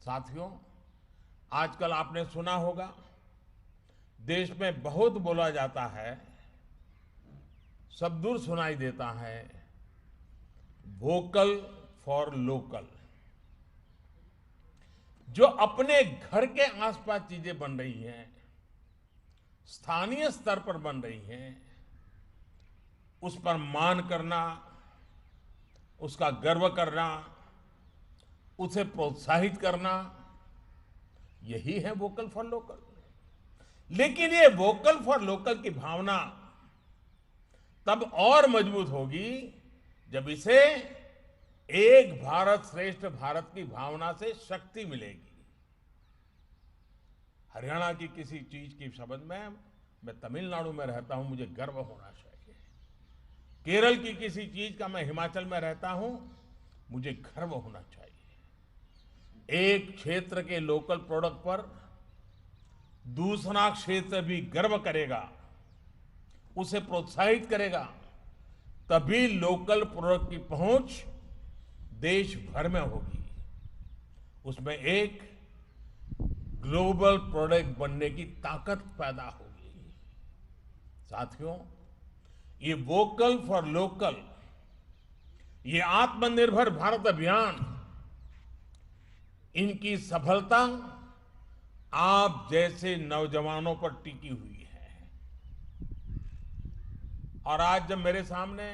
साथियों, आजकल आपने सुना होगा, देश में बहुत बोला जाता है, सब दूर सुनाई देता है, वोकल फॉर लोकल। जो अपने घर के आसपास चीजें बन रही हैं, स्थानीय स्तर पर बन रही हैं, उस पर मान करना, उसका गर्व करना, उसे प्रोत्साहित करना, यही है वोकल फॉर लोकल। लेकिन ये वोकल फॉर लोकल की भावना तब और मजबूत होगी जब इसे एक भारत श्रेष्ठ भारत की भावना से शक्ति मिलेगी। हरियाणा की किसी चीज की संबंध में मैं तमिलनाडु में रहता हूं, मुझे गर्व होना चाहिए। केरल की किसी चीज का मैं हिमाचल में रहता हूं, मुझे गर्व होना चाहिए। एक क्षेत्र के लोकल प्रोडक्ट पर दूसरा क्षेत्र भी गर्व करेगा, उसे प्रोत्साहित करेगा, तभी लोकल प्रोडक्ट की पहुंच देश भर में होगी। उसमें एक ग्लोबल प्रोडक्ट बनने की ताकत पैदा होगी। साथियों, ये वोकल फॉर लोकल, ये आत्मनिर्भर भारत अभियान, इनकी सफलता आप जैसे नौजवानों पर टिकी हुई है। और आज जब मेरे सामने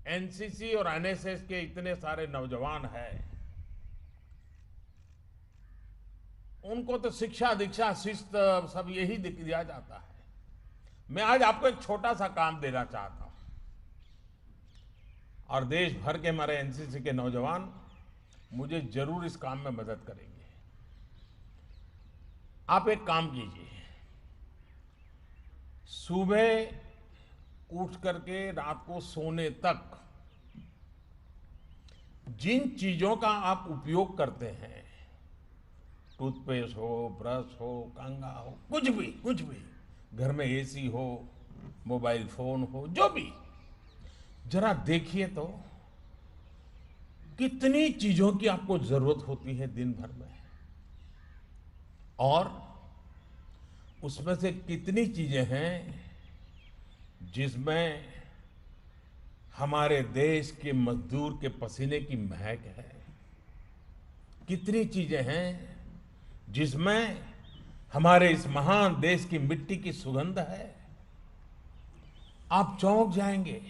एनसीसी और एनएसएस के इतने सारे नौजवान हैं, उनको तो शिक्षा दीक्षा शिस्त सब यही दिया जाता है। मैं आज आपको एक छोटा सा काम देना चाहता हूं, और देश भर के हमारे एनसीसी के नौजवान मुझे जरूर इस काम में मदद करेंगे। आप एक काम कीजिए, सुबह उठ करके रात को सोने तक जिन चीजों का आप उपयोग करते हैं, टूथपेस्ट हो, ब्रश हो, कंघा हो, कुछ भी, घर में एसी हो, मोबाइल फोन हो, जो भी, जरा देखिए तो कितनी चीजों की आपको जरूरत होती है दिन भर में, और उसमें से कितनी चीजें हैं जिसमें हमारे देश के मजदूर के पसीने की महक है। कितनी चीजें हैं जिसमें हमारे इस महान देश की मिट्टी की सुगंध है। आप चौंक जाएंगे,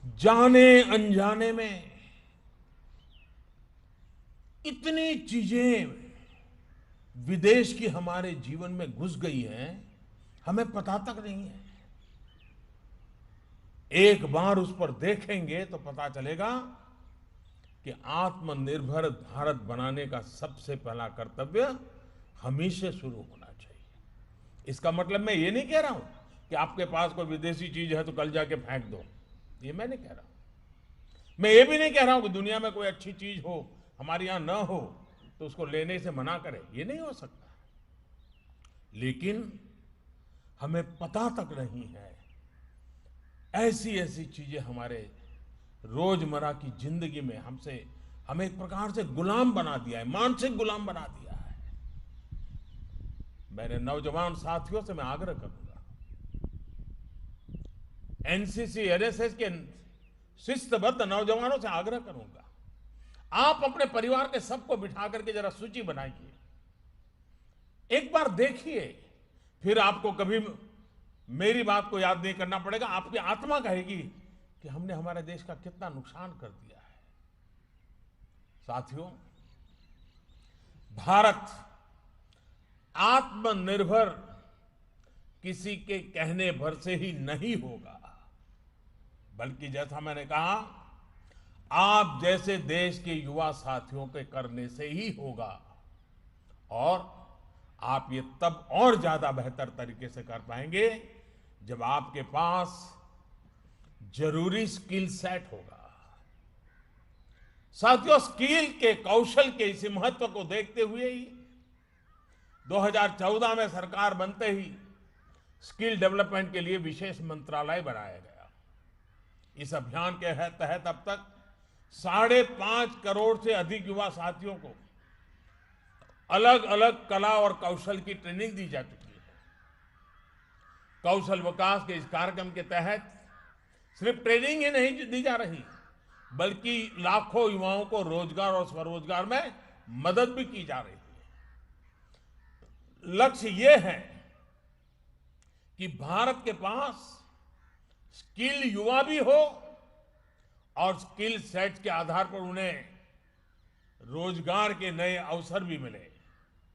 जाने अनजाने में इतनी चीजें विदेश की हमारे जीवन में घुस गई हैं, हमें पता तक नहीं है। एक बार उस पर देखेंगे तो पता चलेगा कि आत्मनिर्भर भारत बनाने का सबसे पहला कर्तव्य हम ही से शुरू होना चाहिए। इसका मतलब मैं ये नहीं कह रहा हूं कि आपके पास कोई विदेशी चीज है तो कल जाके फेंक दो, ये मैं नहीं कह रहा हूं। मैं ये भी नहीं कह रहा हूं कि दुनिया में कोई अच्छी चीज हो, हमारे यहां न हो, तो उसको लेने से मना करें, ये नहीं हो सकता। लेकिन हमें पता तक नहीं है, ऐसी ऐसी चीजें हमारे रोजमर्रा की जिंदगी में हमें एक प्रकार से गुलाम बना दिया है, मानसिक गुलाम बना दिया है। मेरे नौजवान साथियों से मैं आग्रह करूंगा, एनसीसी एनएसएस के शिस्तबद्ध नौजवानों से आग्रह करूंगा, आप अपने परिवार के सबको बिठा करके जरा सूची बनाइए, एक बार देखिए, फिर आपको कभी मेरी बात को याद नहीं करना पड़ेगा। आपकी आत्मा कहेगी कि हमने हमारे देश का कितना नुकसान कर दिया है। साथियों, भारत आत्मनिर्भर किसी के कहने भर से ही नहीं होगा, बल्कि जैसा मैंने कहा, आप जैसे देश के युवा साथियों के करने से ही होगा। और आप ये तब और ज्यादा बेहतर तरीके से कर पाएंगे जब आपके पास जरूरी स्किल सेट होगा। साथियों, स्किल के, कौशल के इस महत्व को देखते हुए ही 2014 में सरकार बनते ही स्किल डेवलपमेंट के लिए विशेष मंत्रालय बनाया गया। इस अभियान के तहत अब तक 5.5 करोड़ से अधिक युवा साथियों को अलग अलग कला और कौशल की ट्रेनिंग दी जा चुकी है। कौशल विकास के इस कार्यक्रम के तहत सिर्फ ट्रेनिंग ही नहीं दी जा रही, बल्कि लाखों युवाओं को रोजगार और स्वरोजगार में मदद भी की जा रही है। लक्ष्य यह है कि भारत के पास स्किल युवा भी हो और स्किल सेट के आधार पर उन्हें रोजगार के नए अवसर भी मिले।